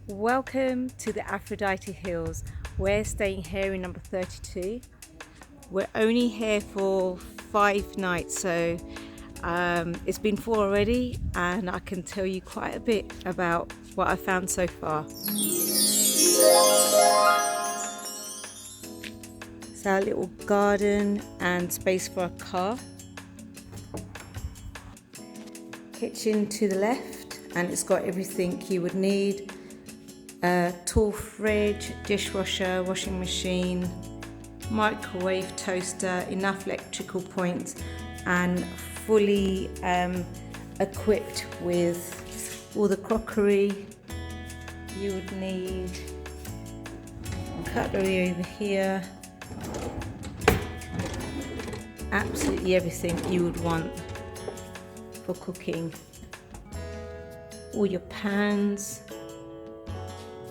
Welcome to the Aphrodite Hills. We're staying here in number 32. We're only here for 5 nights, so it's been 4 already, and I can tell you quite a bit about what I found so far. It's our little garden and space for a car. Kitchen to the left, and it's got everything you would need. Tall fridge, dishwasher, washing machine, microwave, toaster, enough electrical points, and fully equipped with all the crockery you would need. Cutlery over here. Absolutely everything you would want for cooking. All your pans.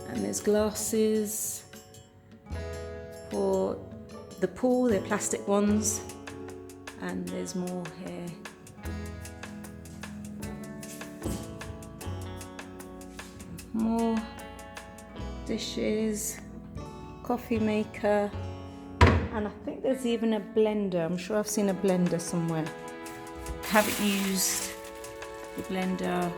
And there's glasses for the pool, they're plastic ones, and there's more here. More dishes, coffee maker, and I think there's even a blender. I'm sure I've seen a blender somewhere. Haven't used the blender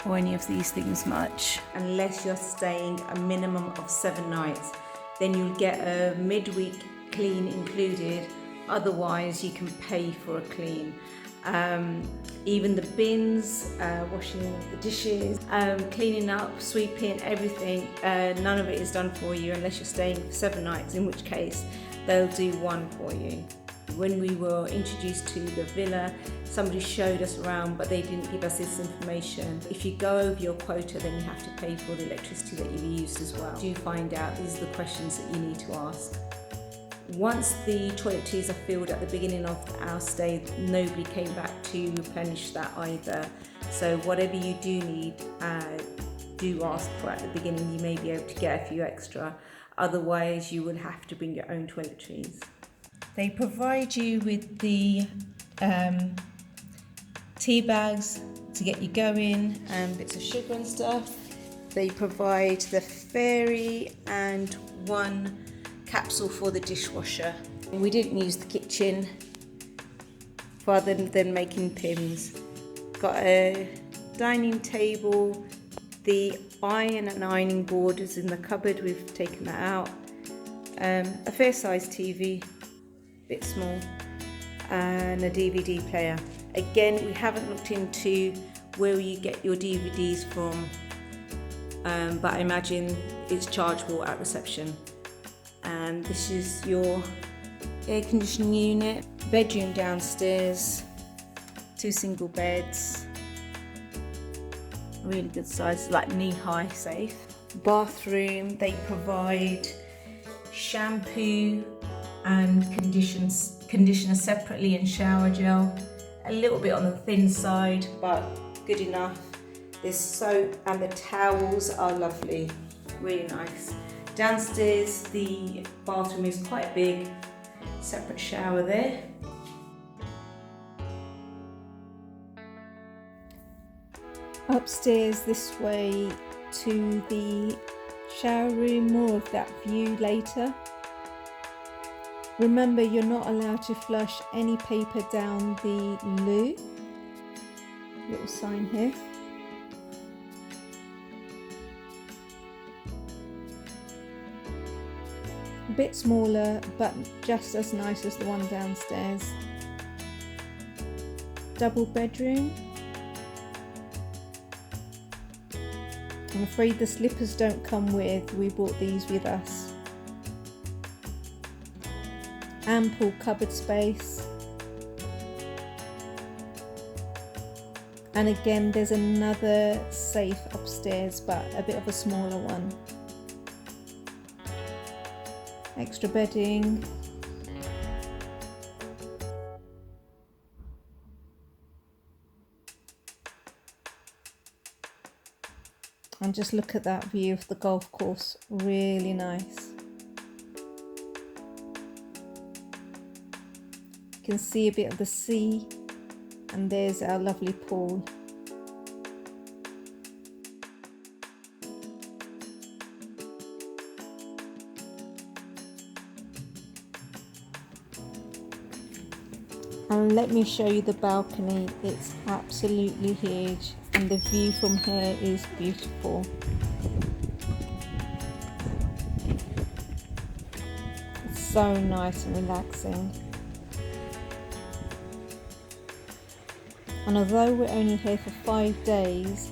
or any of these things much, unless you're staying a minimum of 7 nights. Then you'll get a midweek clean included, otherwise you can pay for a clean. Even the bins, washing the dishes, cleaning up, sweeping, everything, none of it is done for you unless you're staying for 7 nights, in which case they'll do one for you. When we were introduced to the villa, somebody showed us around, but they didn't give us this information. If you go over your quota, then you have to pay for the electricity that you've used as well. Do find out, these are the questions that you need to ask. Once the toiletries are filled at the beginning of our stay, nobody came back to replenish that either. So whatever you do need, do ask for at the beginning. You may be able to get a few extra. Otherwise, you will have to bring your own toiletries. They provide you with the tea bags to get you going and bits of sugar and stuff. They provide the fairy and 1 capsule for the dishwasher. We didn't use the kitchen rather than making pins. Got a dining table, the iron and ironing board is in the cupboard, we've taken that out. A fair sized TV, bit small, and a DVD player. Again, we haven't looked into where you get your DVDs from, but I imagine it's chargeable at reception. And this is your air conditioning unit, bedroom downstairs, 2 single beds, really good size, like knee-high safe. Bathroom, they provide shampoo and conditioner separately, and shower gel. A little bit on the thin side, but good enough. There's soap, and the towels are lovely, really nice. Downstairs, the bathroom is quite big, separate shower there. Upstairs this way to the shower room, more of that view later. Remember, you're not allowed to flush any paper down the loo. Little sign here. A bit smaller, but just as nice as the one downstairs. Double bedroom. I'm afraid the slippers don't come with, we brought these with us. Ample cupboard space, and again there's another safe upstairs, but a bit of a smaller one. Extra bedding, and just look at that view of the golf course, really nice. You can see a bit of the sea, and there's our lovely pool. And let me show you the balcony. It's absolutely huge and the view from here is beautiful. It's so nice and relaxing. And although we're only here for 5 days,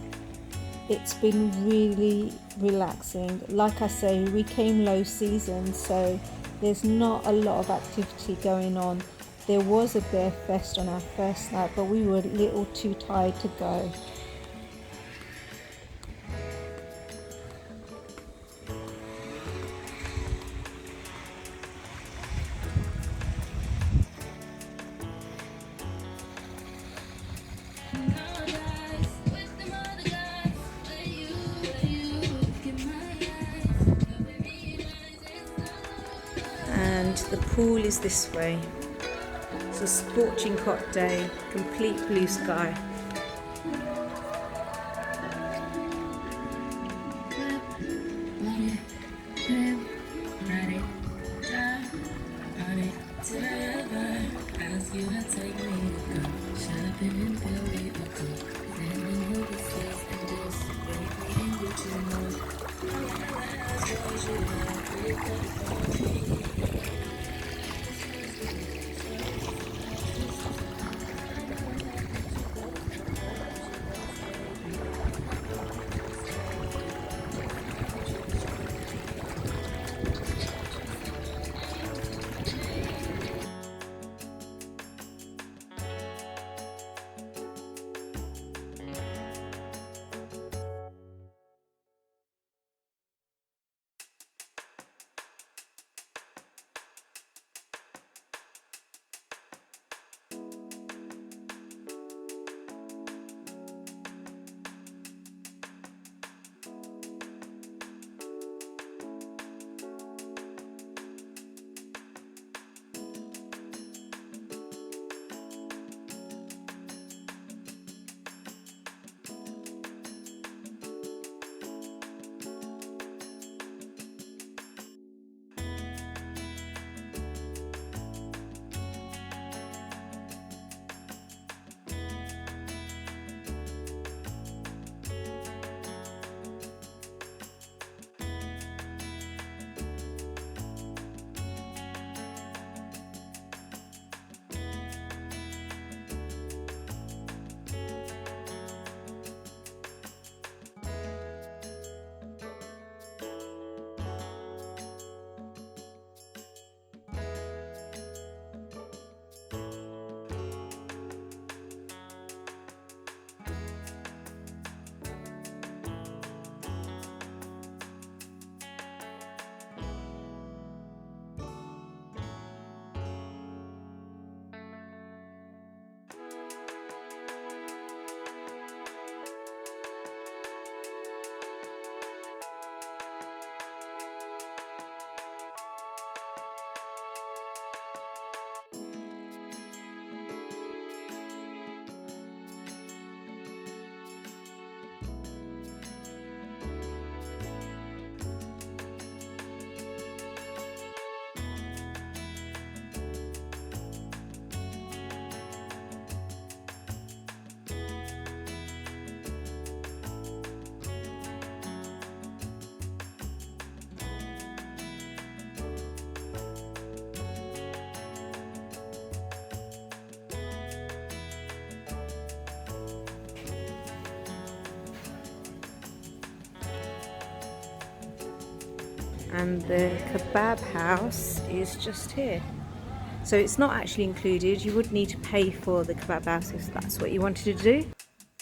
it's been really relaxing. Like I say, we came low season, so there's not a lot of activity going on. There was a bear fest on our first night, but we were a little too tired to go. And the pool is this way. It's a scorching hot day, complete blue sky. And the kebab house is just here. So it's not actually included. You would need to pay for the kebab house if that's what you wanted to do.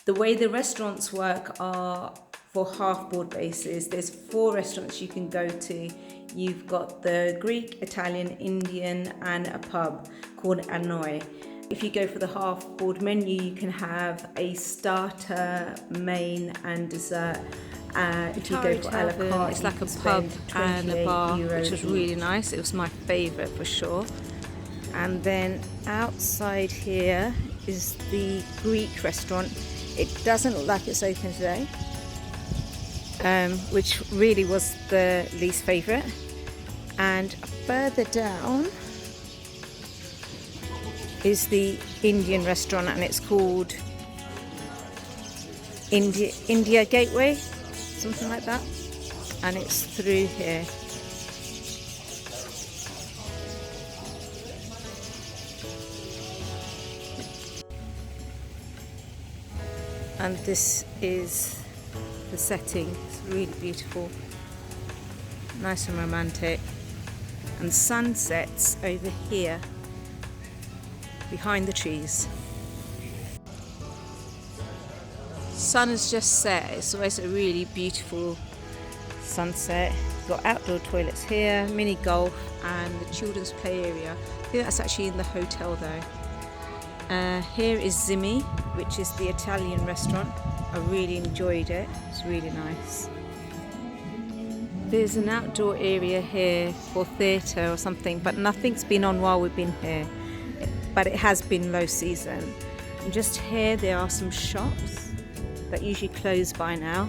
The way the restaurants work are for half board basis. There's 4 restaurants you can go to. You've got the Greek, Italian, Indian and a pub called Anoi. If you go for the half board menu, you can have a starter, main and dessert. If you go for a la carte, it's like a pub and a bar, which was really nice. It was my favourite for sure. And then outside here is the Greek restaurant. It doesn't look like it's open today, which really was the least favourite. And further down is the Indian restaurant, and it's called India Gateway, something like that, and it's through here. And this is the setting. It's really beautiful, nice and romantic, and sunsets over here behind the trees. Sun has just set. It's always a really beautiful sunset. You've got outdoor toilets here, mini golf, and the children's play area. I think that's actually in the hotel though. Here is Zimmy, which is the Italian restaurant. I really enjoyed it. It's really nice. There's an outdoor area here for theatre or something, but nothing's been on while we've been here. But it has been low season. And just here there are some shops that usually close by now.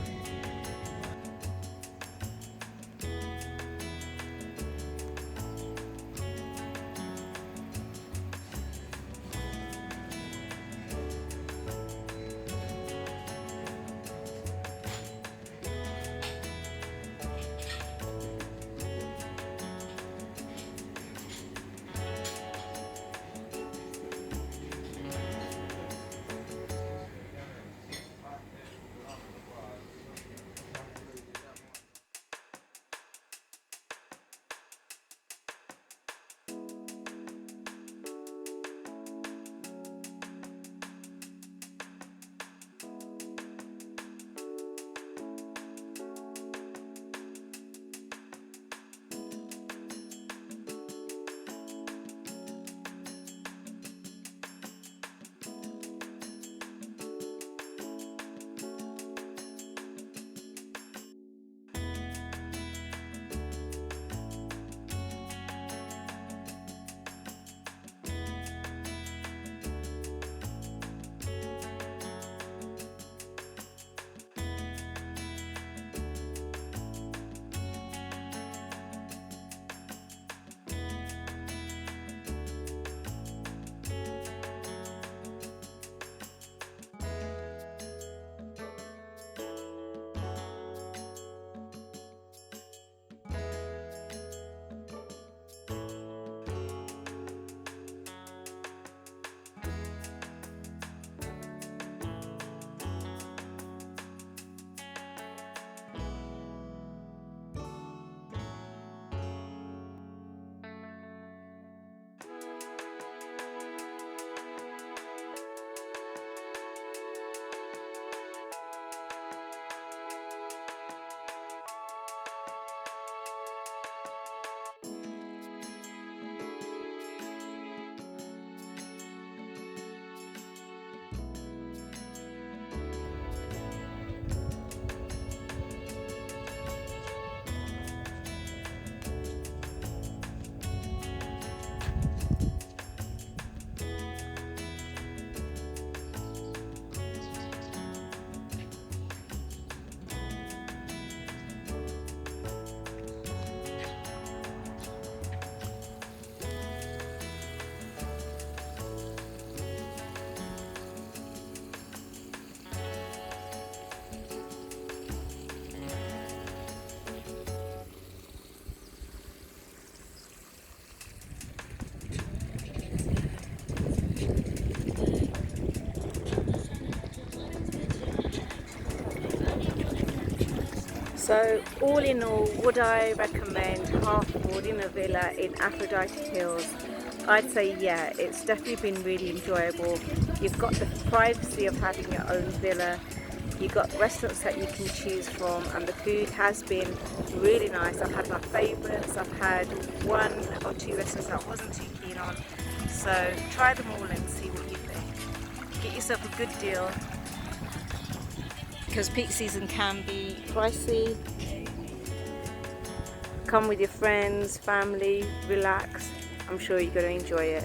So all in all, would I recommend half boarding a villa in Aphrodite Hills? I'd say yeah, it's definitely been really enjoyable. You've got the privacy of having your own villa. You've got restaurants that you can choose from, and the food has been really nice. I've had my favourites. I've had 1 or 2 restaurants that I wasn't too keen on. So try them all and see what you think. Get yourself a good deal, because peak season can be pricey. Come with your friends, family, relax. I'm sure you're going to enjoy it.